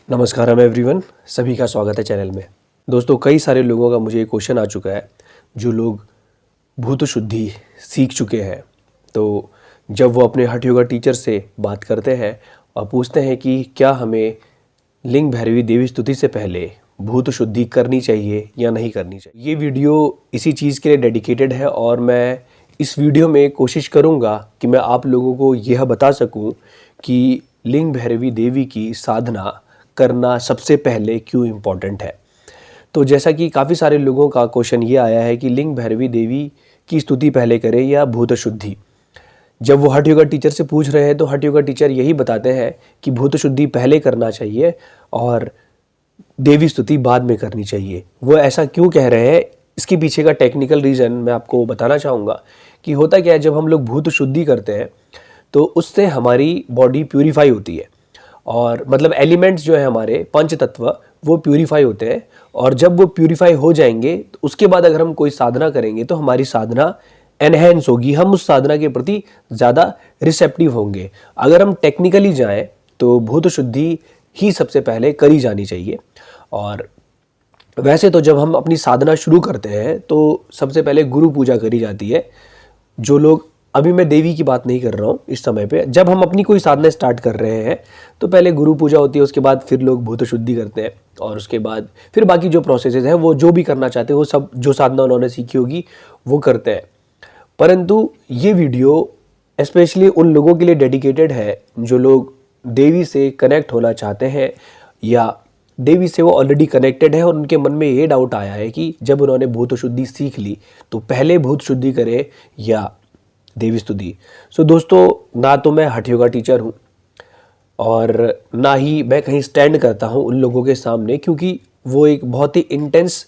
नमस्कार एवरीवन, सभी का स्वागत है चैनल में। दोस्तों, कई सारे लोगों का मुझे एक क्वेश्चन आ चुका है। जो लोग भूत शुद्धि सीख चुके हैं, तो जब वो अपने हठ योगा टीचर से बात करते हैं और पूछते हैं कि क्या हमें लिंग भैरवी देवी स्तुति से पहले भूत शुद्धि करनी चाहिए या नहीं करनी चाहिए, ये वीडियो इसी चीज़ के लिए डेडिकेटेड है। और मैं इस वीडियो में कोशिश करूँगा कि मैं आप लोगों को यह बता सकूँ कि लिंग भैरवी देवी की साधना करना सबसे पहले क्यों इम्पॉर्टेंट है। तो जैसा कि काफ़ी सारे लोगों का क्वेश्चन ये आया है कि लिंग भैरवी देवी की स्तुति पहले करें या भूत शुद्धि। जब वो हठ योगा टीचर से पूछ रहे हैं तो हठ योगा टीचर यही बताते हैं कि भूत शुद्धि पहले करना चाहिए और देवी स्तुति बाद में करनी चाहिए। वो ऐसा क्यों कह रहे हैं, इसके पीछे का टेक्निकल रीज़न मैं आपको बताना चाहूँगा कि होता क्या है। जब हम लोग भूत शुद्धि करते हैं तो उससे हमारी बॉडी प्यूरीफाई होती है, और मतलब एलिमेंट्स जो है हमारे पंच तत्व वो प्यूरीफाई होते हैं। और जब वो प्यूरीफाई हो जाएंगे तो उसके बाद अगर हम कोई साधना करेंगे तो हमारी साधना एनहेंस होगी, हम उस साधना के प्रति ज़्यादा रिसेप्टिव होंगे। अगर हम टेक्निकली जाएं तो भूत शुद्धि ही सबसे पहले करी जानी चाहिए। और वैसे तो जब हम अपनी साधना शुरू करते हैं तो सबसे पहले गुरु पूजा करी जाती है। जो लोग, अभी मैं देवी की बात नहीं कर रहा हूँ इस समय पे, जब हम अपनी कोई साधना स्टार्ट कर रहे हैं तो पहले गुरु पूजा होती है, उसके बाद फिर लोग भूत शुद्धि करते हैं और उसके बाद फिर बाकी जो प्रोसेसेस हैं वो जो भी करना चाहते हैं वो सब जो साधना उन्होंने सीखी होगी वो करते हैं। परंतु ये वीडियो स्पेशली उन लोगों के लिए डेडिकेटेड है जो लोग देवी से कनेक्ट होना चाहते हैं या देवी से वो ऑलरेडी कनेक्टेड है और उनके मन में ये डाउट आया है कि जब उन्होंने भूत शुद्धि सीख ली तो पहले भूत शुद्धि करे या देवी स्तुति। सो दोस्तों, ना तो मैं हठ योगा टीचर हूँ और ना ही मैं कहीं स्टैंड करता हूँ उन लोगों के सामने, क्योंकि वो एक बहुत ही इंटेंस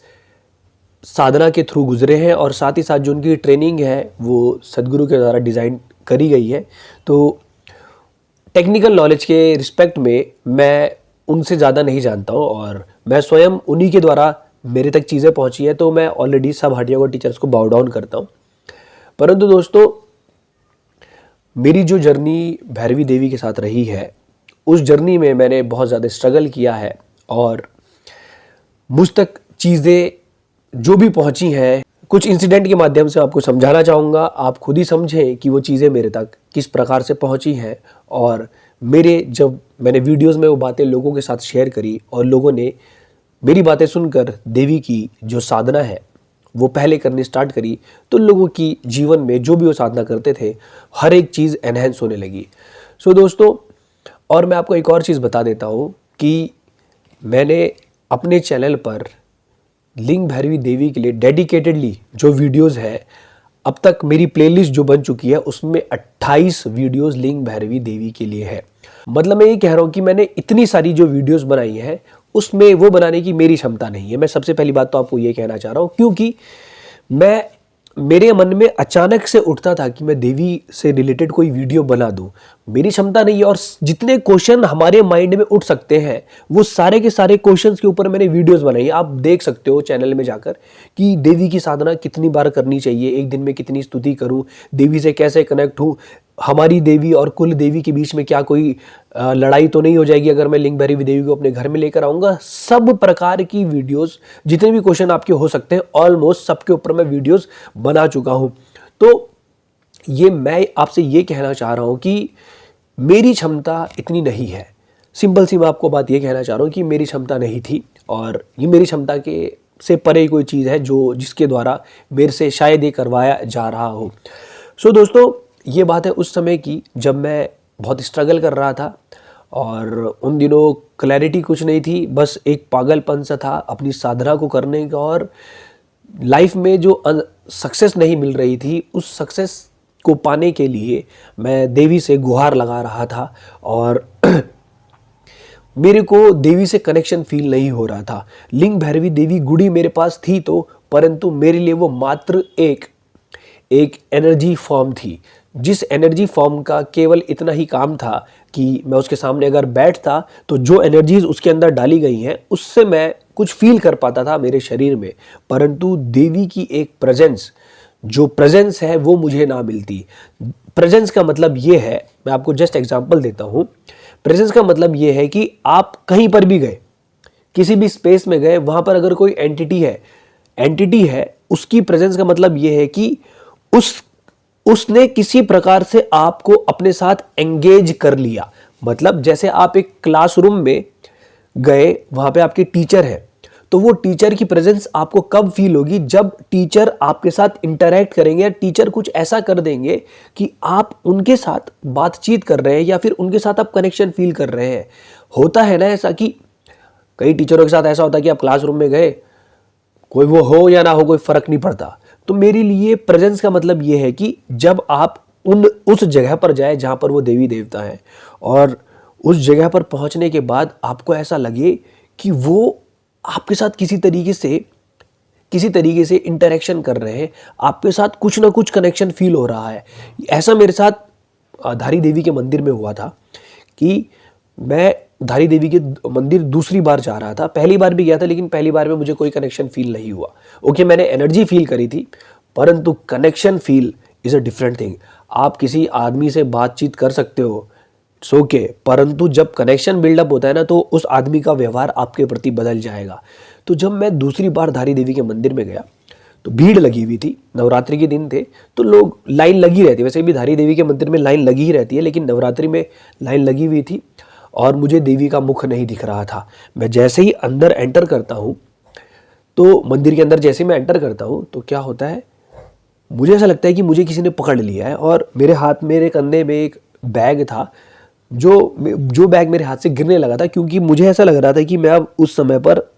साधना के थ्रू गुजरे हैं और साथ ही साथ जो उनकी ट्रेनिंग है वो सदगुरु के द्वारा डिज़ाइन करी गई है। तो टेक्निकल नॉलेज के रिस्पेक्ट में मैं उनसे ज़्यादा नहीं जानता हूँ और मैं स्वयं उन्हीं के द्वारा मेरे तक चीज़ें पहुँची है, तो मैं ऑलरेडी सब हठ योगा टीचर्स को बाउ डाउन करता हूँ। परंतु दोस्तों, मेरी जो जर्नी भैरवी देवी के साथ रही है उस जर्नी में मैंने बहुत ज़्यादा स्ट्रगल किया है और मुझ तक चीज़ें जो भी पहुंची हैं कुछ इंसिडेंट के माध्यम से आपको समझाना चाहूँगा। आप खुद ही समझें कि वो चीज़ें मेरे तक किस प्रकार से पहुंची हैं। और जब मैंने वीडियोस में वो बातें लोगों के साथ शेयर करी और लोगों ने मेरी बातें सुनकर देवी की जो साधना है वो पहले करनी स्टार्ट करी, तो लोगों की जीवन में जो भी वो साधना करते थे हर एक चीज़ एनहेंस होने लगी। सो दोस्तों, और मैं आपको एक और चीज़ बता देता हूँ कि मैंने अपने चैनल पर लिंग भैरवी देवी के लिए डेडिकेटेडली जो वीडियोस है, अब तक मेरी प्लेलिस्ट जो बन चुकी है उसमें 28 वीडियोस लिंग भैरवी देवी के लिए है। मतलब मैं ये कह रहा हूँ कि मैंने इतनी सारी जो वीडियोस बनाई हैं उसमें वो बनाने की मेरी क्षमता नहीं है। मैं सबसे पहली बात तो आपको ये कहना चाह रहा हूँ, क्योंकि मेरे मन में अचानक से उठता था कि मैं देवी से रिलेटेड कोई वीडियो बना दूं। मेरी क्षमता नहीं है और जितने क्वेश्चन हमारे माइंड में उठ सकते हैं वो सारे के सारे क्वेश्चंस के ऊपर मैंने वीडियोस बनाई। आप देख सकते हो चैनल में जाकर कि देवी की साधना कितनी बार करनी चाहिए, एक दिन में कितनी स्तुति करूं, देवी से कैसे कनेक्ट हूं, हमारी देवी और कुल देवी के बीच में क्या कोई लड़ाई तो नहीं हो जाएगी अगर मैं लिंग भैरवी देवी को अपने घर में लेकर आऊँगा। सब प्रकार की वीडियोस, जितने भी क्वेश्चन आपके हो सकते हैं ऑलमोस्ट सबके ऊपर मैं वीडियोस बना चुका हूँ। तो ये मैं आपसे ये कहना चाह रहा हूँ कि मेरी क्षमता इतनी नहीं है। सिंपल सी मैं आपको बात ये कहना चाह रहा हूँ कि मेरी क्षमता नहीं थी और ये मेरी क्षमता के से परे कोई चीज़ है जिसके द्वारा मेरे से शायद ये करवाया जा रहा हो। सो दोस्तों, ये बात है उस समय की जब मैं बहुत स्ट्रगल कर रहा था और उन दिनों क्लैरिटी कुछ नहीं थी, बस एक पागलपन सा था अपनी साधना को करने का। और लाइफ में जो सक्सेस नहीं मिल रही थी उस सक्सेस को पाने के लिए मैं देवी से गुहार लगा रहा था और मेरे को देवी से कनेक्शन फील नहीं हो रहा था। लिंग भैरवी देवी गुड़ी मेरे पास थी तो, परंतु मेरे लिए वो मात्र एक एनर्जी फॉर्म थी, जिस एनर्जी फॉर्म का केवल इतना ही काम था कि मैं उसके सामने अगर बैठता तो जो एनर्जीज उसके अंदर डाली गई हैं उससे मैं कुछ फील कर पाता था मेरे शरीर में, परंतु देवी की एक प्रेजेंस है वो मुझे ना मिलती। प्रेजेंस का मतलब ये है, मैं आपको जस्ट एग्जांपल देता हूँ। प्रेजेंस का मतलब ये है कि आप कहीं पर भी गए, किसी भी स्पेस में गए, वहां पर अगर कोई एंटिटी है, उसकी प्रेजेंस का मतलब ये है कि उसने किसी प्रकार से आपको अपने साथ एंगेज कर लिया। मतलब जैसे आप एक क्लासरूम में गए, वहां पे आपके टीचर है, तो वो टीचर की प्रेजेंस आपको कब फील होगी? जब टीचर आपके साथ इंटरेक्ट करेंगे या टीचर कुछ ऐसा कर देंगे कि आप उनके साथ बातचीत कर रहे हैं या फिर उनके साथ आप कनेक्शन फील कर रहे हैं। होता है ना ऐसा कि कई टीचरों के साथ ऐसा होता है कि आप क्लासरूम में गए, कोई वो हो या ना हो कोई फर्क नहीं पड़ता। तो मेरे लिए प्रेजेंस का मतलब ये है कि जब आप उस जगह पर जाए जहां पर वो देवी देवता है, और उस जगह पर पहुंचने के बाद आपको ऐसा लगे कि वो आपके साथ किसी तरीके से इंटरेक्शन कर रहे हैं, आपके साथ कुछ ना कुछ कनेक्शन फील हो रहा है। ऐसा मेरे साथ धारी देवी के मंदिर में हुआ था कि मैं धारी देवी के मंदिर दूसरी बार जा रहा था। पहली बार भी गया था, लेकिन पहली बार में मुझे कोई कनेक्शन फील नहीं हुआ। ओके, मैंने एनर्जी फील करी थी, परंतु connection feel is a different thing. आप किसी आदमी से बातचीत कर सकते हो, इट्स ओके, परंतु जब कनेक्शन बिल्डअप होता है ना, तो उस आदमी का व्यवहार आपके प्रति बदल जाएगा। तो जब मैं दूसरी बार धारी देवी के मंदिर में गया तो भीड़ लगी हुई थी, नवरात्रि के दिन थे, तो लोग लाइन लगी रहती है। वैसे भी धारी देवी के मंदिर में लाइन लगी ही रहती है, लेकिन नवरात्रि में लाइन लगी हुई थी और मुझे देवी का मुख नहीं दिख रहा था। मैं जैसे ही अंदर एंटर करता हूँ, तो मंदिर के अंदर जैसे मैं एंटर करता हूँ तो क्या होता है, मुझे ऐसा लगता है कि मुझे किसी ने पकड़ लिया है और मेरे कंधे में एक बैग था, जो बैग मेरे हाथ से गिरने लगा था, क्योंकि मुझे ऐसा लग रहा था कि मैं अब उस समय पर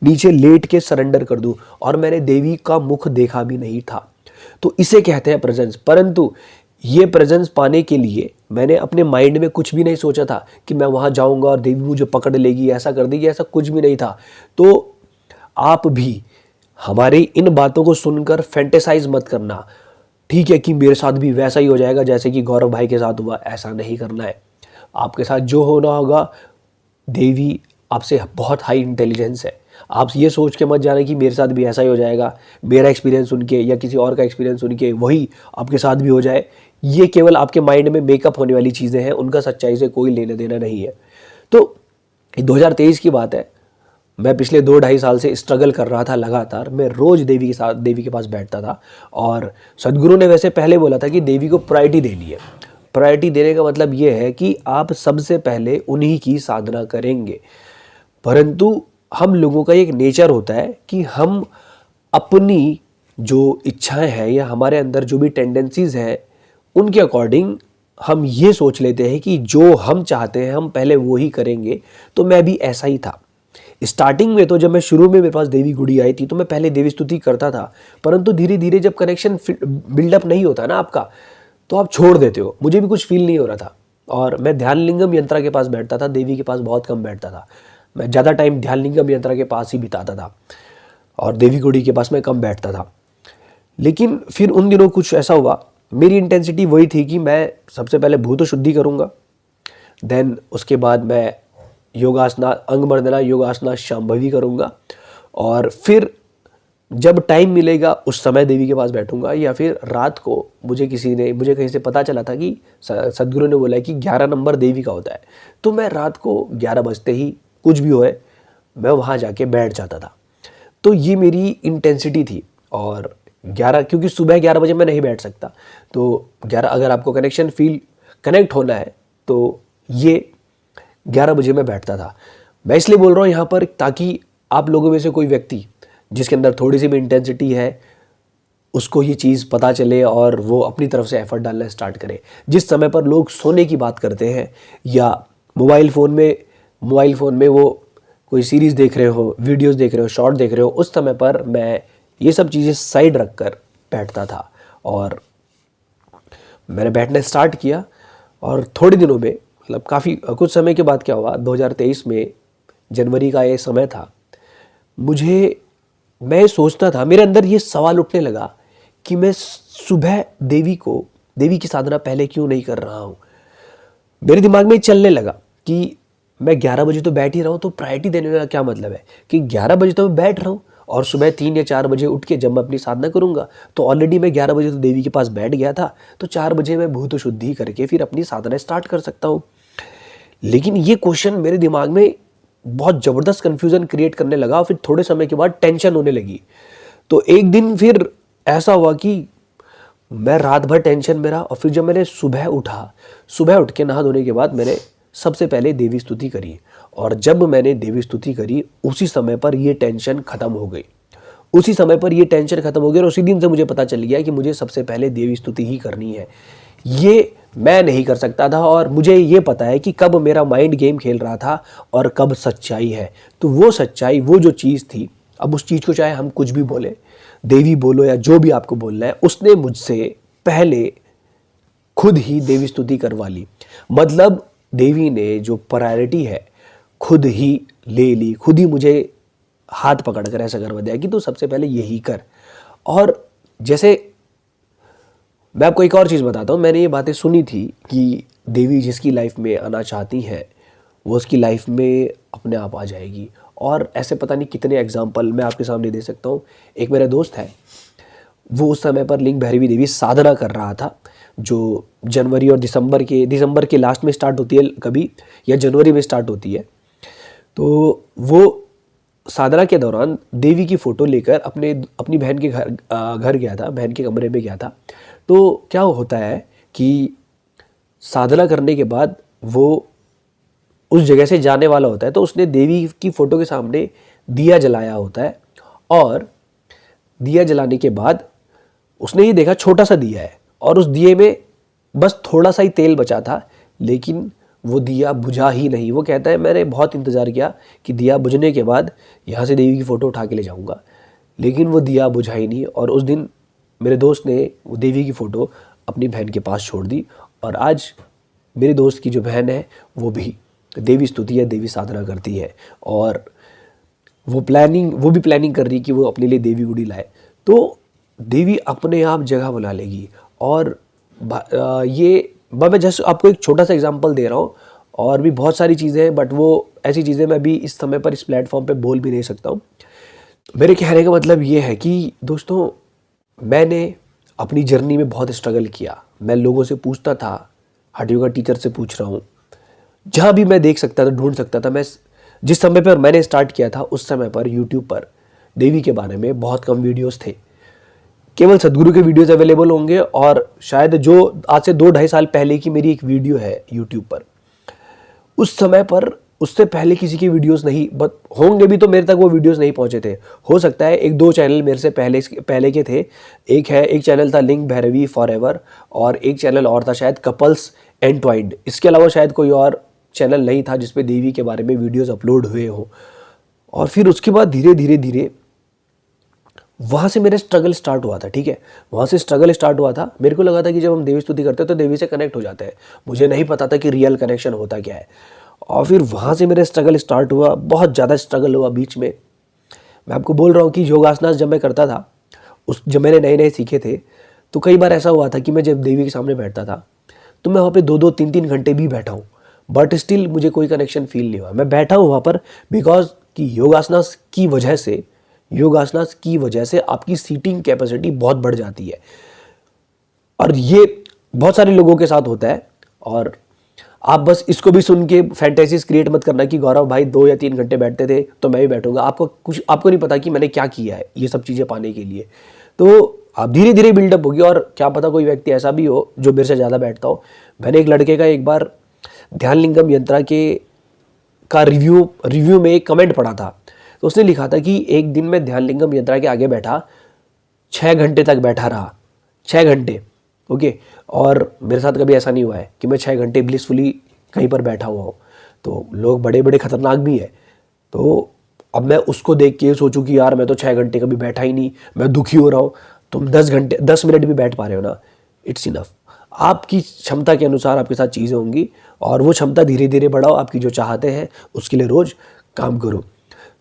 नीचे लेट के सरेंडर कर दूं, और मैंने देवी का मुख देखा भी नहीं था। तो इसे कहते हैं प्रेजेंस। परंतु ये प्रेजेंस पाने के लिए मैंने अपने माइंड में कुछ भी नहीं सोचा था कि मैं वहां जाऊंगा और देवी मुझे पकड़ लेगी, ऐसा कर देगी, ऐसा कुछ भी नहीं था। तो आप भी हमारी इन बातों को सुनकर फैंटेसाइज मत करना, ठीक है, कि मेरे साथ भी वैसा ही हो जाएगा जैसे कि गौरव भाई के साथ हुआ। ऐसा नहीं करना है। आपके साथ जो होना होगा, देवी आपसे बहुत हाई इंटेलिजेंस है। आप ये सोच के मत जाना कि मेरे साथ भी ऐसा ही हो जाएगा, मेरा एक्सपीरियंस सुन के या किसी और का एक्सपीरियंस सुन के वही आपके साथ भी हो जाए। ये केवल आपके माइंड में मेकअप होने वाली चीज़ें हैं, उनका सच्चाई से कोई लेना देना नहीं है। तो 2023 की बात है, मैं पिछले 2-2.5 साल से स्ट्रगल कर रहा था लगातार। मैं रोज़ देवी के पास बैठता था, और सदगुरु ने वैसे पहले बोला था कि देवी को प्रायोरिटी देनी है। प्रायोरिटी देने का मतलब ये है कि आप सबसे पहले उन्हीं की साधना करेंगे। परंतु हम लोगों का एक नेचर होता है कि हम अपनी जो इच्छाएं हैं या हमारे अंदर जो भी टेंडेंसीज हैं, उनके अकॉर्डिंग हम ये सोच लेते हैं कि जो हम चाहते हैं हम पहले वो ही करेंगे। तो मैं भी ऐसा ही था। स्टार्टिंग में तो जब मैं शुरू में मेरे पास देवी गुड़ी आई थी तो मैं पहले देवी स्तुति करता था, परंतु धीरे धीरे जब कनेक्शन बिल्डअप नहीं होता ना आपका, तो आप छोड़ देते हो। मुझे भी कुछ फील नहीं हो रहा था, और मैं ध्यान लिंगम यंत्रा के पास बैठता था, देवी के पास बहुत कम बैठता था। मैं ज़्यादा टाइम ध्यान लिंगम यंत्रा के पास ही बिताता था, और देवी गुड़ी के पास मैं कम बैठता था। लेकिन फिर उन दिनों कुछ ऐसा हुआ, मेरी इंटेंसिटी वही थी कि मैं सबसे पहले भूत शुद्धि करूँगा, देन उसके बाद मैं योगासना, अंग मर्दना, योगासना, शांभवी करूँगा, और फिर जब टाइम मिलेगा उस समय देवी के पास बैठूंगा। या फिर रात को मुझे कहीं से पता चला था कि सदगुरु ने बोला है कि 11 नंबर देवी का होता है, तो मैं रात को 11 बजते ही कुछ भी होए मैं वहाँ जाके बैठ जाता था। तो ये मेरी इंटेंसिटी थी। और 11, क्योंकि सुबह 11 बजे मैं नहीं बैठ सकता, तो 11, अगर आपको कनेक्ट होना है तो ये 11 बजे मैं बैठता था। मैं इसलिए बोल रहा हूँ यहाँ पर, ताकि आप लोगों में से कोई व्यक्ति जिसके अंदर थोड़ी सी भी इंटेंसिटी है, उसको ये चीज़ पता चले और वो अपनी तरफ से एफर्ट डालना स्टार्ट करे। जिस समय पर लोग सोने की बात करते हैं या मोबाइल फ़ोन में वो कोई सीरीज़ देख रहे हो, वीडियोस देख रहे हो, शॉर्ट देख रहे हो, उस समय पर मैं ये सब चीज़ें साइड रख कर बैठता था। और मैंने बैठना स्टार्ट किया, और थोड़े दिनों में, मतलब काफ़ी कुछ समय के बाद क्या हुआ, 2023 में जनवरी का ये समय था, मैं सोचता था, मेरे अंदर ये सवाल उठने लगा कि मैं सुबह देवी की साधना पहले क्यों नहीं कर रहा हूँ। मेरे दिमाग में चलने लगा कि मैं 11 बजे तो बैठ ही रहा हूँ, तो प्रायोरिटी देने का क्या मतलब है कि 11 बजे तो मैं बैठ रहा हूँ, और सुबह 3 या 4 बजे उठ के जब मैं अपनी साधना करूँगा, तो ऑलरेडी मैं 11 बजे तो देवी के पास बैठ गया था, तो 4 बजे मैं भूत शुद्धि करके फिर अपनी साधना स्टार्ट कर सकता हूँ। लेकिन ये क्वेश्चन मेरे दिमाग में बहुत ज़बरदस्त कन्फ्यूज़न क्रिएट करने लगा और फिर थोड़े समय के बाद टेंशन होने लगी। तो एक दिन फिर ऐसा हुआ कि मैं रात भर टेंशन में रहा और फिर जब मैंने सुबह उठ के नहा धोने के बाद मैंने सबसे पहले देवी स्तुति करी। और जब मैंने देवी स्तुति करी उसी समय पर ये टेंशन ख़त्म हो गई। और उसी दिन से मुझे पता चल गया कि मुझे सबसे पहले देवी स्तुति ही करनी है। ये मैं नहीं कर सकता था और मुझे ये पता है कि कब मेरा माइंड गेम खेल रहा था और कब सच्चाई है। तो वो सच्चाई, वो जो चीज़ थी, अब उस चीज़ को चाहे हम कुछ भी बोले, देवी बोलो या जो भी आपको बोलना है, उसने मुझसे पहले खुद ही देवी स्तुति करवा ली। मतलब देवी ने जो प्रायोरिटी है खुद ही ले ली, खुद ही मुझे हाथ पकड़कर ऐसा करवा दिया कि तू सबसे पहले यही कर। और जैसे मैं आपको एक और चीज़ बताता हूँ, मैंने ये बातें सुनी थी कि देवी जिसकी लाइफ में आना चाहती हैं वो उसकी लाइफ में अपने आप आ जाएगी। और ऐसे पता नहीं कितने एग्जाम्पल मैं आपके सामने दे सकता हूँ। एक मेरा दोस्त है, वो उस समय पर लिंग भैरवी देवी साधना कर रहा था, जो जनवरी और दिसंबर के लास्ट में स्टार्ट होती है कभी, या जनवरी में स्टार्ट होती है। तो वो साधना के दौरान देवी की फ़ोटो लेकर अपनी बहन के घर गया था, बहन के कमरे में गया था। तो क्या होता है कि साधना करने के बाद वो उस जगह से जाने वाला होता है, तो उसने देवी की फ़ोटो के सामने दिया जलाया होता है। और दिया जलाने के बाद उसने ये देखा छोटा सा दिया है और उस दिए में बस थोड़ा सा ही तेल बचा था, लेकिन वो दिया बुझा ही नहीं। वो कहता है मैंने बहुत इंतज़ार किया कि दिया बुझने के बाद यहाँ से देवी की फ़ोटो उठा के ले जाऊँगा, लेकिन वो दिया बुझा ही नहीं। और उस दिन मेरे दोस्त ने वो देवी की फ़ोटो अपनी बहन के पास छोड़ दी। और आज मेरे दोस्त की जो बहन है वो भी देवी स्तुति या देवी साधना करती है और वो भी प्लानिंग कर रही कि वो अपने लिए देवी गुड़ी लाए। तो देवी अपने आप जगह बना लेगी। और ये मैं जस्ट आपको एक छोटा सा एग्जांपल दे रहा हूँ, और भी बहुत सारी चीज़ें हैं, बट वो ऐसी चीज़ें मैं अभी इस समय पर इस प्लेटफॉर्म पे बोल भी नहीं सकता हूँ। मेरे कहने का मतलब ये है कि दोस्तों, मैंने अपनी जर्नी में बहुत स्ट्रगल किया। मैं लोगों से पूछता था, हठ योगा टीचर से पूछ रहा हूँ, जहाँ भी मैं देख सकता था, ढूंढ सकता था। मैं जिस समय पर मैंने स्टार्ट किया था उस समय पर यूट्यूब पर देवी के बारे में बहुत कम वीडियोस थे, केवल सदगुरु के वीडियोस अवेलेबल होंगे। और शायद जो आज से 2-2.5 साल पहले की मेरी एक वीडियो है यूट्यूब पर, उस समय पर उससे पहले किसी की वीडियोस नहीं होंगे भी, तो मेरे तक वो वीडियोस नहीं पहुंचे थे। हो सकता है 1-2 चैनल मेरे से पहले के थे। एक चैनल था लिंग भैरवी फॉरएवर, और एक चैनल और था शायद कपल्स एंटवाइंड। इसके अलावा शायद कोई और चैनल नहीं था जिसपे देवी के बारे में वीडियोस अपलोड हुए हो। और फिर उसके बाद धीरे धीरे वहाँ से मेरा स्ट्रगल स्टार्ट हुआ था। ठीक है, वहाँ से स्ट्रगल स्टार्ट हुआ था। मेरे को लगा था कि जब हम देवी स्तुति करते हैं तो देवी से कनेक्ट हो जाते हैं। मुझे नहीं पता था कि रियल कनेक्शन होता क्या है। और फिर वहाँ से मेरा स्ट्रगल स्टार्ट हुआ, बहुत ज़्यादा स्ट्रगल हुआ बीच में। मैं आपको बोल रहा हूँ कि योगासनास जब मैं करता था, जब मैंने नए सीखे थे, तो कई बार ऐसा हुआ था कि मैं जब देवी के सामने बैठता था तो मैं वहाँ पे 2-2, 3-3 घंटे भी बैठा हूँ, बट स्टिल मुझे कोई कनेक्शन फील नहीं हुआ। मैं बैठा हूँ वहाँ पर बिकॉज कि योगासनास की वजह से आपकी सीटिंग कैपेसिटी बहुत बढ़ जाती है। और ये बहुत सारे लोगों के साथ होता है। और आप बस इसको भी सुन के फैंटेसीज क्रिएट मत करना कि गौरव भाई 2 या 3 घंटे बैठते थे तो मैं भी बैठूंगा। आपको नहीं पता कि मैंने क्या किया है ये सब चीज़ें पाने के लिए। तो आप धीरे धीरे बिल्डअप होगी, और क्या पता कोई व्यक्ति ऐसा भी हो जो मेरे से ज़्यादा बैठता हो। मैंने एक लड़के का एक बार ध्यान लिंगम यंत्रा का रिव्यू में एक कमेंट पढ़ा था। तो उसने लिखा था कि एक दिन में ध्यान लिंगम यंत्रा के आगे बैठा, 6 घंटे तक बैठा रहा, 6 घंटे। ओके, और मेरे साथ कभी ऐसा नहीं हुआ है कि मैं 6 घंटे ब्लिसफुली कहीं पर बैठा हुआ हूँ। तो लोग बड़े बड़े खतरनाक भी है। तो अब मैं उसको देख के सोचूं कि यार मैं तो 6 घंटे कभी बैठा ही नहीं, मैं दुखी हो रहा हूँ। तुम 10 मिनट भी बैठ पा रहे हो ना, इट्स इनफ। आपकी क्षमता के अनुसार आपके साथ चीज़ें होंगी, और वो क्षमता धीरे धीरे बढ़ाओ। आपकी जो चाहते हैं उसके लिए रोज़ काम करो।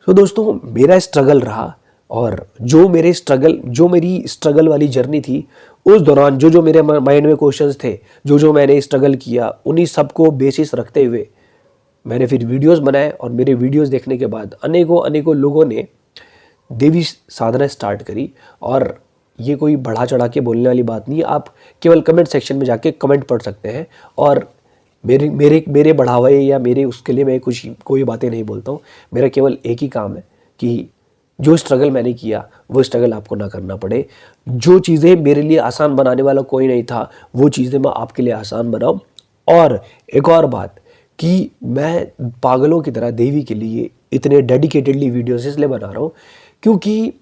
तो दोस्तों, मेरा स्ट्रगल रहा, और जो मेरी स्ट्रगल वाली जर्नी थी, उस दौरान जो मेरे माइंड में क्वेश्चंस थे, जो मैंने स्ट्रगल किया, उन्हीं सबको बेसिस रखते हुए मैंने फिर वीडियोस बनाए। और मेरे वीडियोस देखने के बाद अनेकों लोगों ने देवी साधना स्टार्ट करी। और ये कोई बढ़ा चढ़ा के बोलने वाली बात नहीं है। आप केवल कमेंट सेक्शन में जाके कमेंट पढ़ सकते हैं, और मेरे मेरे मेरे बढ़ावे या मेरे उसके लिए मैं कुछ कोई बातें नहीं बोलता हूँ। मेरा केवल एक ही काम है कि जो स्ट्रगल मैंने किया वो स्ट्रगल आपको ना करना पड़े। जो चीज़ें मेरे लिए आसान बनाने वाला कोई नहीं था, वो चीज़ें मैं आपके लिए आसान बनाऊँ। और एक और बात कि मैं पागलों की तरह देवी के लिए इतने डेडिकेटेडली वीडियोस इसलिए बना रहा हूँ क्योंकि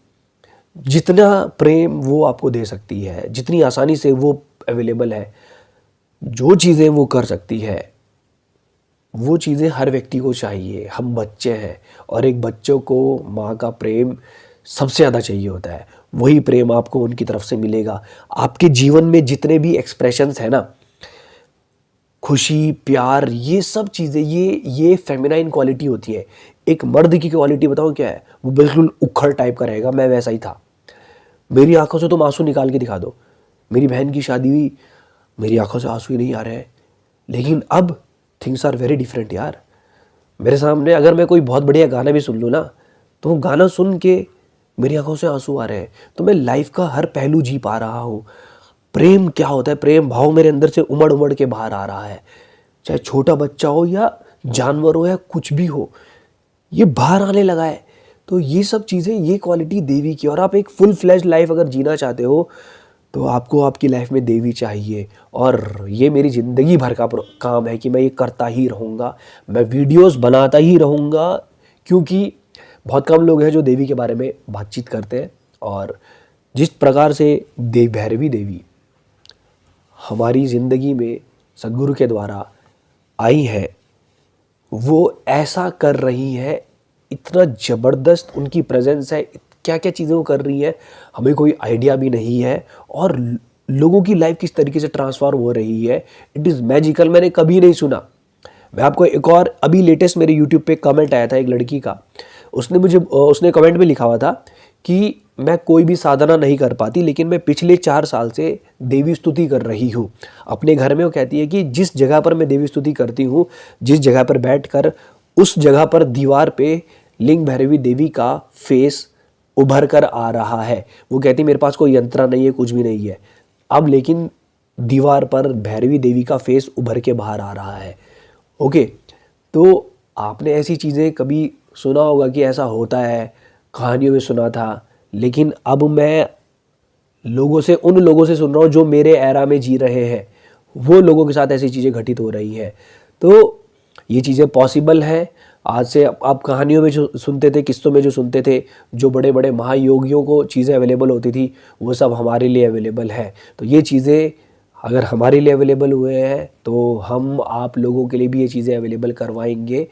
जितना प्रेम वो आपको दे सकती है, जितनी आसानी से वो अवेलेबल है, जो चीज़ें वो कर सकती है, वो चीज़ें हर व्यक्ति को चाहिए। हम बच्चे हैं और एक बच्चों को माँ का प्रेम सबसे ज़्यादा चाहिए होता है। वही प्रेम आपको उनकी तरफ से मिलेगा। आपके जीवन में जितने भी एक्सप्रेशंस हैं ना, खुशी, प्यार, ये सब चीज़ें ये फेमिनाइन क्वालिटी होती है। एक मर्द की क्वालिटी बताओ क्या है? वो बिल्कुल उखड़ टाइप का रहेगा। मैं वैसा ही था। मेरी आंखों से तुम आंसू निकाल के दिखा दो। मेरी बहन की शादी हुई, मेरी आंखों से आंसू ही नहीं आ रहे हैं। लेकिन अब थिंग्स आर वेरी डिफरेंट यार। मेरे सामने अगर मैं कोई बहुत बढ़िया गाना भी सुन लूँ ना, तो वो गाना सुन के मेरी आंखों से आंसू आ रहे हैं। तो मैं लाइफ का हर पहलू जी पा रहा हूँ। प्रेम क्या होता है, प्रेम भाव मेरे अंदर से उमड़ उमड़ के बाहर आ रहा है। चाहे छोटा बच्चा हो या जानवर हो या कुछ भी हो, ये बाहर आने लगा है। तो ये सब चीज़ें, ये क्वालिटी देवी की। और आप एक फुल फ्लैश लाइफ अगर जीना चाहते हो तो आपको आपकी लाइफ में देवी चाहिए। और ये मेरी ज़िंदगी भर का काम है कि मैं ये करता ही रहूँगा, मैं वीडियोस बनाता ही रहूँगा। क्योंकि बहुत कम लोग हैं जो देवी के बारे में बातचीत करते हैं। और जिस प्रकार से भैरवी देवी हमारी ज़िंदगी में सद्गुरु के द्वारा आई है, वो ऐसा कर रही है, इतना ज़बरदस्त उनकी प्रेजेंस है, क्या क्या चीज़ें वो कर रही है हमें कोई आइडिया भी नहीं है। और लोगों की लाइफ किस तरीके से ट्रांसफॉर्म हो रही है, इट इज़ मैजिकल। मैंने कभी नहीं सुना। मैं आपको एक और अभी लेटेस्ट मेरे यूट्यूब पे कमेंट आया था एक लड़की का। उसने कमेंट में लिखा हुआ था कि मैं कोई भी साधना नहीं कर पाती, लेकिन मैं पिछले 4 साल से देवी स्तुति कर रही हूँ अपने घर में। वो कहती है कि जिस जगह पर मैं देवी स्तुति करती हूँ, जिस जगह पर बैठकर, उस जगह पर दीवार पे लिंग भैरवी देवी का फेस उभर कर आ रहा है। वो कहती मेरे पास कोई यंत्र नहीं है, कुछ भी नहीं है अब, लेकिन दीवार पर भैरवी देवी का फेस उभर के बाहर आ रहा है। ओके, तो आपने ऐसी चीज़ें कभी सुना होगा कि ऐसा होता है, कहानियों में सुना था। लेकिन अब मैं उन लोगों से सुन रहा हूँ जो मेरे एरा में जी रहे हैं, वो लोगों के साथ ऐसी चीज़ें घटित हो रही हैं। तो ये चीज़ें पॉसिबल हैं। आज से आप कहानियों में जो सुनते थे, किस्सों में जो सुनते थे, जो बड़े बड़े महायोगियों को चीज़ें अवेलेबल होती थी, वो सब हमारे लिए अवेलेबल है। तो ये चीज़ें अगर हमारे लिए अवेलेबल हुए हैं तो हम आप लोगों के लिए भी ये चीज़ें अवेलेबल करवाएंगे।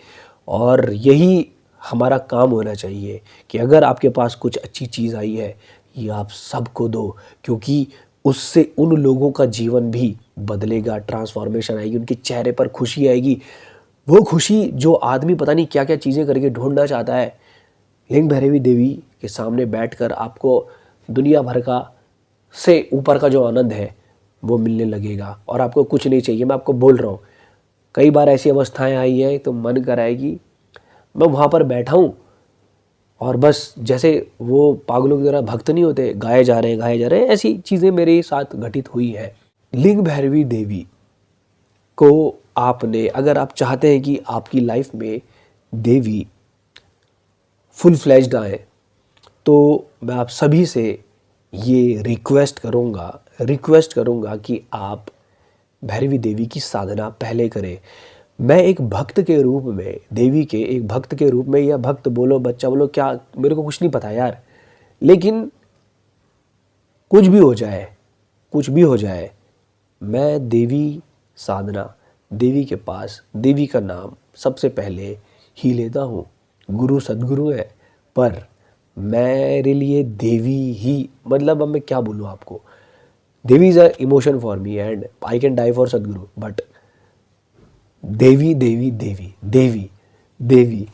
और यही हमारा काम होना चाहिए कि अगर आपके पास कुछ अच्छी चीज़ आई है, ये आप सबको दो। क्योंकि उससे उन लोगों का जीवन भी बदलेगा, ट्रांसफॉर्मेशन आएगी, उनके चेहरे पर खुशी आएगी। वो खुशी जो आदमी पता नहीं क्या क्या चीज़ें करके ढूंढना चाहता है, लिंग भैरवी देवी के सामने बैठकर आपको दुनिया भर का से ऊपर का जो आनंद है वो मिलने लगेगा। और आपको कुछ नहीं चाहिए। मैं आपको बोल रहा हूँ, कई बार ऐसी अवस्थाएं आई हैं तो मन कराएगी मैं वहाँ पर बैठा हूँ और बस जैसे वो पागलों की तरह भक्त नहीं होते, गाए जा रहे हैं गाए जा रहे हैं, ऐसी चीज़ें मेरे साथ घटित हुई है। लिंग भैरवी देवी को आपने, अगर आप चाहते हैं कि आपकी लाइफ में देवी फुल फ्लैश्ड आए, तो मैं आप सभी से ये रिक्वेस्ट करूँगा कि आप भैरवी देवी की साधना पहले करें। मैं एक भक्त के रूप में, देवी के एक भक्त के रूप में, या भक्त बोलो बच्चा बोलो क्या, मेरे को कुछ नहीं पता यार, लेकिन कुछ भी हो जाए, कुछ भी हो जाए, मैं देवी साधना, देवी के पास देवी का नाम सबसे पहले ही लेता हूँ। गुरु सद्गुरु है, पर मेरे लिए देवी ही, मतलब अब मैं क्या बोलूँ आपको, Devi is a emotion for me and I can die for Sadhguru, but Devi Devi Devi Devi Devi,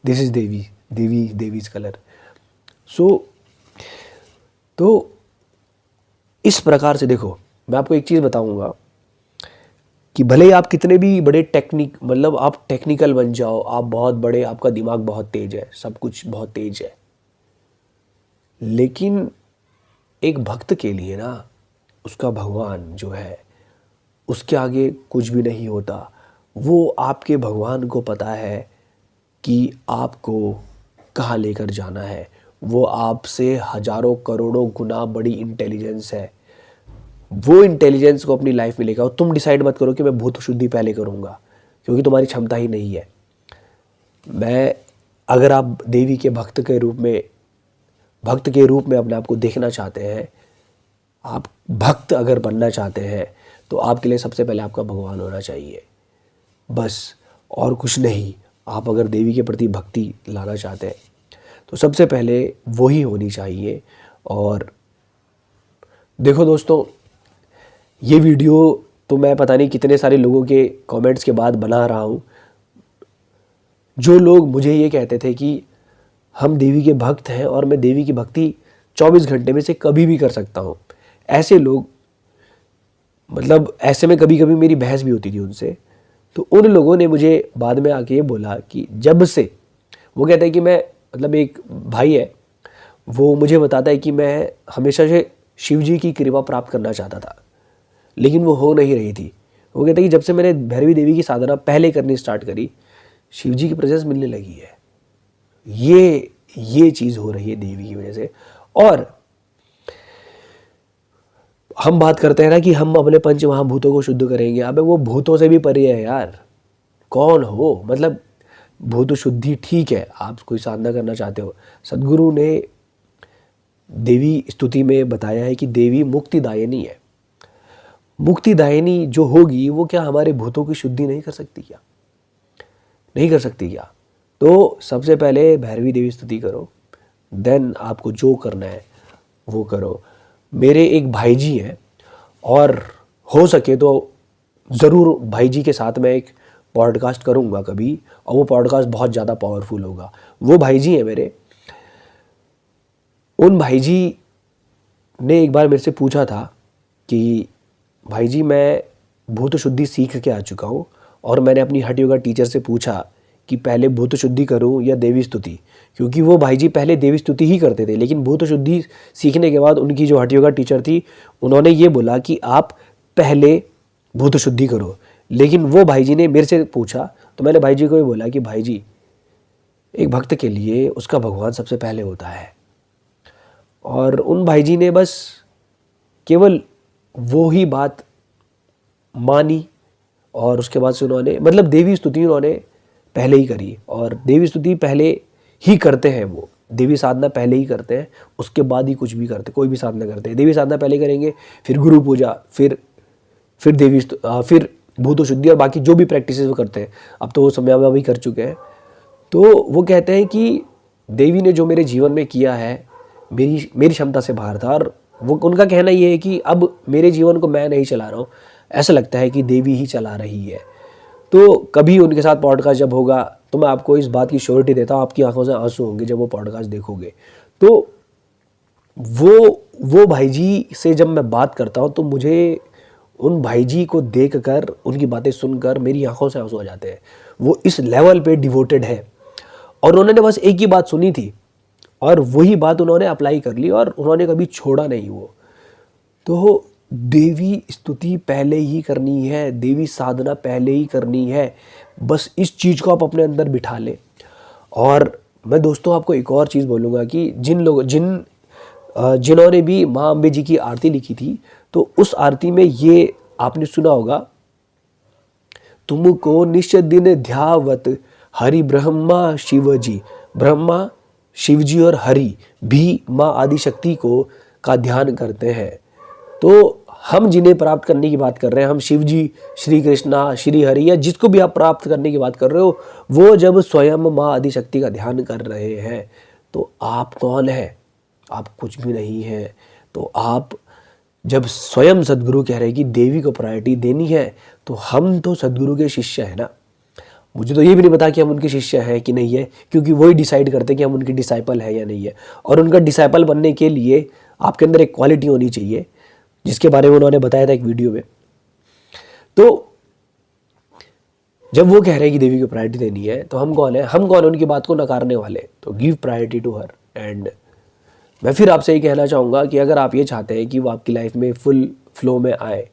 this is Devi, Devi is colour. So तो इस प्रकार से देखो, मैं आपको एक चीज़ बताऊंगा कि भले ही आप कितने भी बड़े मतलब आप टेक्निकल बन जाओ, आप बहुत बड़े, आपका दिमाग बहुत तेज है, सब कुछ बहुत तेज है, लेकिन एक भक्त के लिए ना, उसका भगवान जो है उसके आगे कुछ भी नहीं होता। वो आपके भगवान को पता है कि आपको कहाँ लेकर जाना है। वो आपसे हजारों करोड़ों गुना बड़ी इंटेलिजेंस है। वो इंटेलिजेंस को अपनी लाइफ में लेकर आओ। तुम डिसाइड मत करो कि मैं भूत शुद्धि पहले करूँगा, क्योंकि तुम्हारी क्षमता ही नहीं है। अगर आप देवी के भक्त के रूप में अपने आप को देखना चाहते हैं, आप भक्त अगर बनना चाहते हैं, तो आपके लिए सबसे पहले आपका भगवान होना चाहिए, बस और कुछ नहीं। आप अगर देवी के प्रति भक्ति लाना चाहते हैं तो सबसे पहले वही होनी चाहिए। और देखो दोस्तों, ये वीडियो तो मैं पता नहीं कितने सारे लोगों के कमेंट्स के बाद बना रहा हूँ, जो लोग मुझे ये कहते थे कि हम देवी के भक्त हैं और मैं देवी की भक्ति 24 घंटे में से कभी भी कर सकता हूँ। ऐसे लोग, मतलब ऐसे में कभी कभी मेरी बहस भी होती थी उनसे। तो उन लोगों ने मुझे बाद में आके ये बोला कि जब से वो कहते हैं कि मैं, मतलब एक भाई है, वो मुझे बताता है कि मैं हमेशा से शिव जी की कृपा प्राप्त करना चाहता था, लेकिन वो हो नहीं रही थी। वो कहते हैं कि जब से मैंने भैरवी देवी की साधना पहले करनी स्टार्ट करी, शिव जी की प्रेजेंस मिलने लगी है। ये चीज़ हो रही है देवी की वजह से। और हम बात करते हैं ना कि हम अपने पंच महाभूतों को शुद्ध करेंगे। अबे वो भूतों से भी परे है यार। कौन हो, मतलब भूत शुद्धि ठीक है, आप कोई साधना करना चाहते हो। सदगुरु ने देवी स्तुति में बताया है कि देवी मुक्तिदायिनी है। मुक्तिदायिनी जो होगी वो क्या हमारे भूतों की शुद्धि नहीं कर सकती क्या? नहीं कर सकती क्या? तो सबसे पहले भैरवी देवी स्तुति करो, देन आपको जो करना है वो करो। मेरे एक भाई जी हैं, और हो सके तो ज़रूर भाई जी के साथ मैं एक पॉडकास्ट करूँगा कभी, और वो पॉडकास्ट बहुत ज़्यादा पावरफुल होगा। वो भाई जी हैं मेरे। उन भाई जी ने एक बार मेरे से पूछा था कि भाई जी मैं भूत शुद्धि सीख के आ चुका हूँ, और मैंने अपनी हठ योगा टीचर से पूछा कि पहले भूत शुद्धि करूँ या देवी स्तुति, क्योंकि वो भाई जी पहले देवी स्तुति ही करते थे। लेकिन भूत शुद्धि सीखने के बाद उनकी जो हठ योगा टीचर थी, उन्होंने ये बोला कि आप पहले भूत शुद्धि करो। लेकिन वो भाई जी ने मेरे से पूछा, तो मैंने भाई जी को ये बोला कि भाई जी, एक भक्त के लिए उसका भगवान सबसे पहले होता है। और उन भाई जी ने बस केवल वो ही बात मानी, और उसके बाद से उन्होंने, मतलब देवी स्तुति उन्होंने पहले ही करी। और देवी स्तुति पहले ही करते हैं, वो देवी साधना पहले ही करते हैं, उसके बाद ही कुछ भी करते, कोई भी साधना करते हैं। देवी साधना पहले करेंगे, फिर गुरु पूजा, फिर फिर भूत शुद्धि और बाकी जो भी प्रैक्टिस वो करते हैं। अब तो वो समय भी कर चुके हैं। तो वो कहते हैं कि देवी ने जो मेरे जीवन में किया है, मेरी क्षमता से बाहर था। और वो उनका कहना ये है कि अब मेरे जीवन को मैं नहीं चला रहा हूँ, ऐसा लगता है कि देवी ही चला रही है। तो कभी उनके साथ पॉडकास्ट जब होगा तो मैं आपको इस बात की श्योरिटी देता हूँ, आपकी आंखों से आंसू होंगे जब वो पॉडकास्ट देखोगे। तो वो भाई जी से जब मैं बात करता हूँ, तो मुझे उन भाई जी को देखकर, उनकी बातें सुनकर मेरी आंखों से आंसू आ जाते हैं। वो इस लेवल पे डिवोटेड है, और उन्होंने बस एक ही बात सुनी थी और वही बात उन्होंने अप्लाई कर ली, और उन्होंने कभी छोड़ा नहीं वो। तो देवी स्तुति पहले ही करनी है, देवी साधना पहले ही करनी है। बस इस चीज़ को आप अपने अंदर बिठा लें। और मैं दोस्तों आपको एक और चीज़ बोलूँगा कि जिन्होंने भी माँ अम्बे जी की आरती लिखी थी, तो उस आरती में ये आपने सुना होगा, तुमको निश दिन ध्यावत हरि ब्रह्मा शिवजी। ब्रह्मा, शिवजी और हरि भी माँ आदिशक्ति का ध्यान करते हैं। तो हम जिन्हें प्राप्त करने की बात कर रहे हैं, हम शिवजी, श्री कृष्णा, श्री हरि, या जिसको भी आप प्राप्त करने की बात कर रहे हो, वो जब स्वयं माँ आदिशक्ति का ध्यान कर रहे हैं, तो आप कौन है? आप कुछ भी नहीं है। तो आप जब स्वयं सदगुरु कह रहे हैं कि देवी को प्रायोरिटी देनी है, तो हम तो सदगुरु के शिष्य हैं ना। मुझे तो ये भी नहीं पता कि हम उनके शिष्य हैं कि नहीं है, क्योंकि वही डिसाइड करते हैं कि हम उनके डिसाइपल है या नहीं है। और उनका डिसाइपल बनने के लिए आपके अंदर एक क्वालिटी होनी चाहिए, जिसके बारे में उन्होंने बताया था एक वीडियो में। तो जब वो कह रहे हैं कि देवी को प्रायोरिटी देनी है, तो हम कौन है? हम कौन है उनकी बात को नकारने वाले? तो give priority to her. And मैं फिर आपसे ये कहना चाहूँगा कि अगर आप ये चाहते हैं कि वो आपकी लाइफ में फुल फ्लो में आए,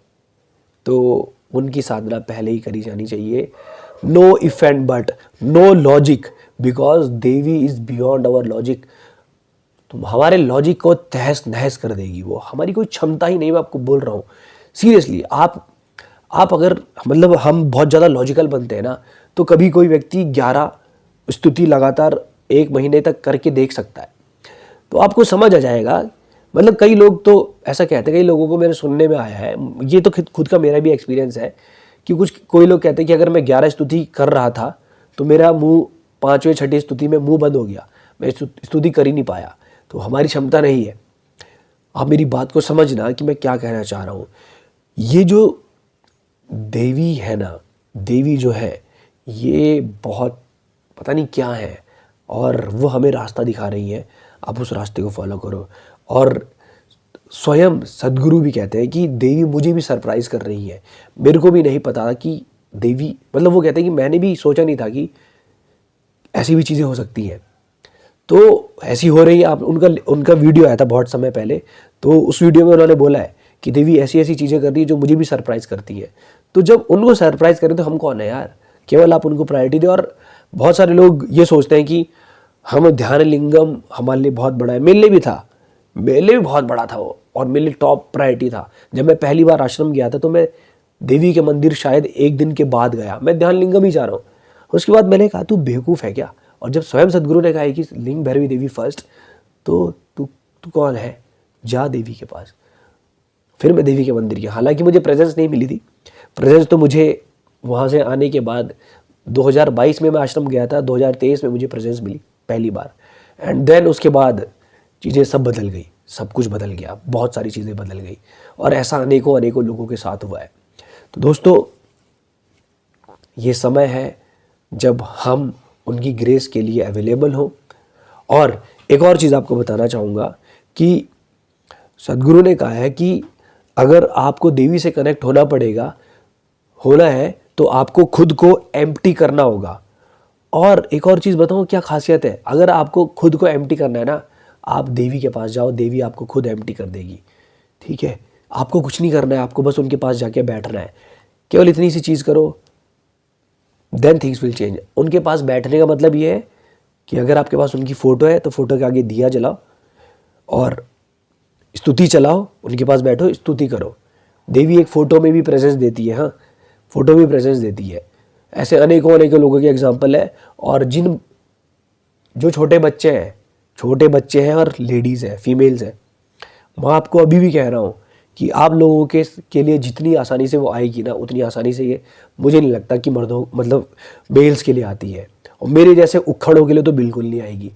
तो उनकी साधना पहले ही करी जानी चाहिए। No if and but, no logic, because Devi is beyond our logic. तो हमारे लॉजिक को तहस नहस कर देगी वो, हमारी कोई क्षमता ही नहीं, मैं आपको बोल रहा हूँ सीरियसली। आप अगर मतलब हम बहुत ज़्यादा लॉजिकल बनते हैं ना, तो कभी कोई व्यक्ति 11 स्तुति लगातार 1 महीने तक करके देख सकता है, तो आपको समझ आ जाएगा। मतलब कई लोग तो ऐसा कहते हैं, कई लोगों को मेरे सुनने में आया है, ये तो खुद का मेरा भी एक्सपीरियंस है कि कोई लोग कहते हैं कि अगर मैं 11 स्तुति कर रहा था तो मेरा मुंह 5वें 6ठी स्तुति में मुंह बंद हो गया, मैं स्तुति कर ही नहीं पाया। तो हमारी क्षमता नहीं है। आप मेरी बात को समझना कि मैं क्या कहना चाह रहा हूँ। ये जो देवी है ना, देवी जो है ये बहुत पता नहीं क्या है, और वो हमें रास्ता दिखा रही है, आप उस रास्ते को फॉलो करो। और स्वयं सद्गुरु भी कहते हैं कि देवी मुझे भी सरप्राइज़ कर रही है, मेरे को भी नहीं पता था कि देवी, मतलब वो कहते हैं कि मैंने भी सोचा नहीं था कि ऐसी भी चीज़ें हो सकती हैं, तो ऐसी हो रही है। आप उनका वीडियो आया था बहुत समय पहले, तो उस वीडियो में उन्होंने बोला है कि देवी ऐसी ऐसी चीज़ें कर रही है जो मुझे भी सरप्राइज़ करती है। तो जब उनको सरप्राइज़ करें तो हम कौन है यार, केवल आप उनको प्रायोरिटी दें। और बहुत सारे लोग ये सोचते हैं कि हम ध्यान लिंगम हमारे लिए बहुत बड़ा है। मेरे लिए भी था, मेरे लिए भी बहुत बड़ा था वो, और मेरे लिए टॉप प्रायोरिटी था। जब मैं पहली बार आश्रम गया था तो मैं देवी के मंदिर शायद 1 दिन के बाद गया, मैं ध्यान लिंगम ही जा रहा हूँ। उसके बाद मैंने कहा तू बेवकूफ़ है क्या, और जब स्वयं सदगुरु ने कहा कि लिंग भैरवी देवी फर्स्ट, तो तू कौन है, जा देवी के पास। फिर मैं देवी के मंदिर गया, हालांकि मुझे प्रेजेंस नहीं मिली थी। प्रेजेंस तो मुझे वहाँ से आने के बाद 2022 में मैं आश्रम गया था, 2023 में मुझे प्रेजेंस मिली पहली बार। एंड देन उसके बाद चीज़ें सब बदल गई, सब कुछ बदल गया, बहुत सारी चीज़ें बदल गई, और ऐसा अनेकों अनेकों लोगों के साथ हुआ है। तो दोस्तों, ये समय है जब हम उनकी ग्रेस के लिए अवेलेबल हो। और एक और चीज़ आपको बताना चाहूँगा कि सद्गुरु ने कहा है कि अगर आपको देवी से कनेक्ट होना है तो आपको खुद को एम्प्टी करना होगा। और एक और चीज़ बताऊँ क्या खासियत है, अगर आपको खुद को एम्प्टी करना है ना, आप देवी के पास जाओ, देवी आपको खुद एम्प्टी कर देगी। ठीक है, आपको कुछ नहीं करना है, आपको बस उनके पास जाके बैठना है। केवल इतनी सी चीज़ करो, देन थिंग्स विल चेंज। उनके पास बैठने का मतलब ये है कि अगर आपके पास उनकी फ़ोटो है तो फ़ोटो के आगे दिया जलाओ और स्तुति चलाओ, उनके पास बैठो, स्तुति करो। देवी एक फ़ोटो में भी प्रेजेंस देती है, हाँ, फ़ोटो में प्रेजेंस देती है। ऐसे अनेकों अनेकों लोगों के एग्जाम्पल है। और जो छोटे बच्चे हैं और लेडीज़ हैं, फीमेल्स हैं, मैं आपको अभी भी कह रहा हूँ कि आप लोगों के लिए जितनी आसानी से वो आएगी ना, उतनी आसानी से ये मुझे नहीं लगता कि मर्दों मतलब मेल्स के लिए आती है। और मेरे जैसे उखड़ों के लिए तो बिल्कुल नहीं आएगी।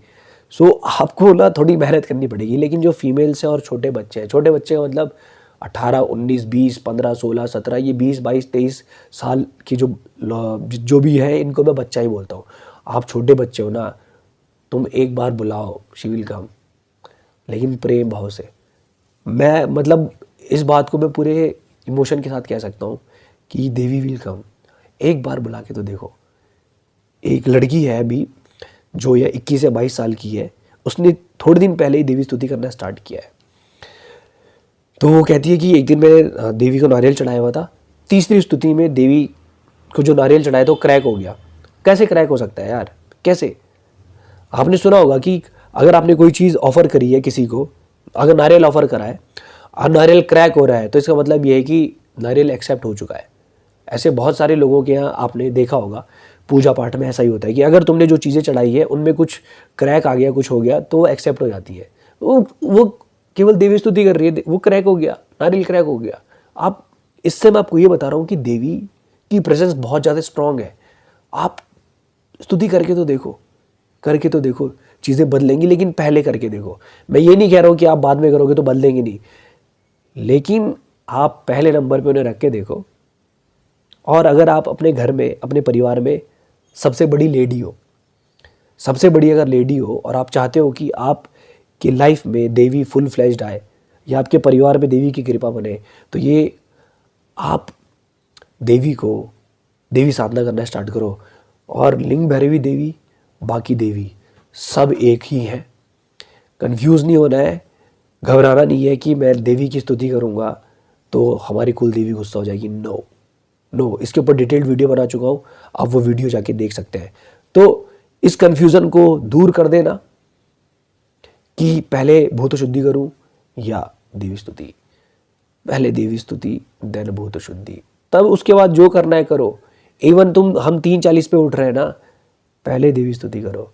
सो आपको ना थोड़ी मेहनत करनी पड़ेगी। लेकिन जो फीमेल्स हैं और छोटे बच्चे का मतलब 18, 19, 20, 15, 16, 17, ये 20, 22, 23 साल की जो भी है, इनको मैं बच्चा ही बोलता हूँ। आप छोटे बच्चे हो ना, तुम एक बार बुलाओ, शी विल कम, लेकिन प्रेम भाव से। मैं मतलब इस बात को मैं पूरे इमोशन के साथ कह सकता हूँ कि देवी विल कम। एक बार बुला के तो देखो। एक लड़की है अभी जो ये 21 या 22 साल की है, उसने थोड़े दिन पहले ही देवी स्तुति करना स्टार्ट किया है। तो वो कहती है कि एक दिन मैंने देवी को नारियल चढ़ाया हुआ था, तीसरी स्तुति में देवी को जो नारियल चढ़ाया तो क्रैक हो गया। कैसे क्रैक हो सकता है यार, कैसे? आपने सुना होगा कि अगर आपने कोई चीज़ ऑफर करी है किसी को, अगर नारियल ऑफर करा है और नारियल क्रैक हो रहा है, तो इसका मतलब ये है कि नारियल एक्सेप्ट हो चुका है। ऐसे बहुत सारे लोगों के यहाँ आपने देखा होगा, पूजा पाठ में ऐसा ही होता है कि अगर तुमने जो चीज़ें चढ़ाई है उनमें कुछ क्रैक आ गया, कुछ हो गया, तो एक्सेप्ट हो जाती है। वो केवल देवी स्तुति कर रही है, वो क्रैक हो गया, नारियल क्रैक हो गया। आप इससे मैं आपको ये बता रहा हूँ कि देवी की प्रेजेंस बहुत ज़्यादा स्ट्रांग है। आप स्तुति करके तो देखो, चीज़ें बदलेंगी, लेकिन पहले करके देखो। मैं ये नहीं कह रहा हूँ कि आप बाद में करोगे तो बदलेंगे नहीं, लेकिन आप पहले नंबर पे उन्हें रख के देखो। और अगर आप अपने घर में, अपने परिवार में सबसे बड़ी अगर लेडी हो और आप चाहते हो कि आप की लाइफ में देवी फुल फ्लैश्ड आए या आपके परिवार में देवी की कृपा बने, तो ये आप देवी साधना करना स्टार्ट करो। और लिंग भैरवी देवी, बाकी देवी सब एक ही है। कंफ्यूज नहीं होना है, घबराना नहीं है कि मैं देवी की स्तुति करूँगा तो हमारी कुल देवी गुस्सा हो जाएगी। नो, नो, इसके ऊपर डिटेल्ड वीडियो बना चुका हूँ, आप वो वीडियो जाके देख सकते हैं। तो इस कन्फ्यूज़न को दूर कर देना कि पहले भूत शुद्धि करूँ या देवी स्तुति, पहले देवी स्तुति देन भूत शुद्धि, तब उसके बाद जो करना है करो। इवन हम 3:40 पे उठ रहे हैं ना, पहले देवी स्तुति करो।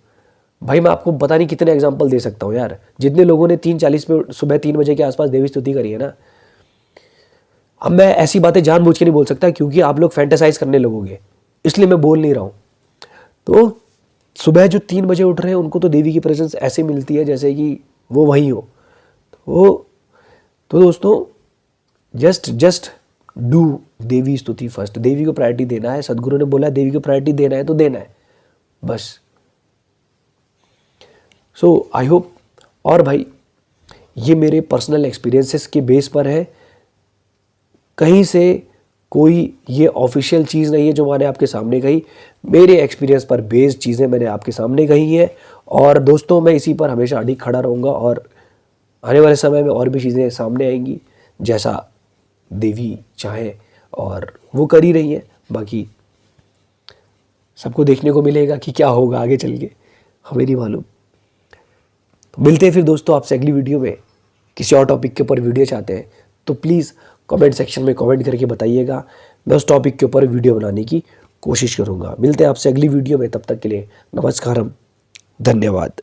भाई मैं आपको पता नहीं कितने एग्जांपल दे सकता हूँ यार, जितने लोगों ने 3:40 पे सुबह 3 बजे के आसपास देवी स्तुति करी है ना। अब मैं ऐसी बातें जानबूझ के नहीं बोल सकता क्योंकि आप लोग फैंटेसाइज करने लगोगे, इसलिए मैं बोल नहीं रहा हूँ। तो सुबह जो 3 बजे उठ रहे हैं उनको तो देवी की प्रेजेंस ऐसे मिलती है जैसे कि वो वहीं हो। तो दोस्तों जस्ट डू देवी स्तुति फर्स्ट। देवी को प्रायोरिटी देना है, सदगुरु ने बोला देवी को प्रायोरिटी देना है तो देना है बस। सो आई होप, और भाई ये मेरे पर्सनल एक्सपीरियंसेस के बेस पर है, कहीं से कोई ये ऑफिशियल चीज़ नहीं है जो मैंने आपके सामने कही, मेरे एक्सपीरियंस पर बेस्ड चीज़ें मैंने आपके सामने कही हैं। और दोस्तों मैं इसी पर हमेशा अडिग खड़ा रहूँगा और आने वाले समय में और भी चीज़ें सामने आएंगी जैसा देवी चाहे, और वो कर ही रही है। बाकी सबको देखने को मिलेगा कि क्या होगा आगे चल के, हमें नहीं मालूम। तो मिलते हैं फिर दोस्तों आपसे अगली वीडियो में। किसी और टॉपिक के ऊपर वीडियो चाहते हैं तो प्लीज़ कमेंट सेक्शन में कमेंट करके बताइएगा, मैं उस टॉपिक के ऊपर वीडियो बनाने की कोशिश करूँगा। मिलते हैं आपसे अगली वीडियो में, तब तक के लिए नमस्कारम, धन्यवाद।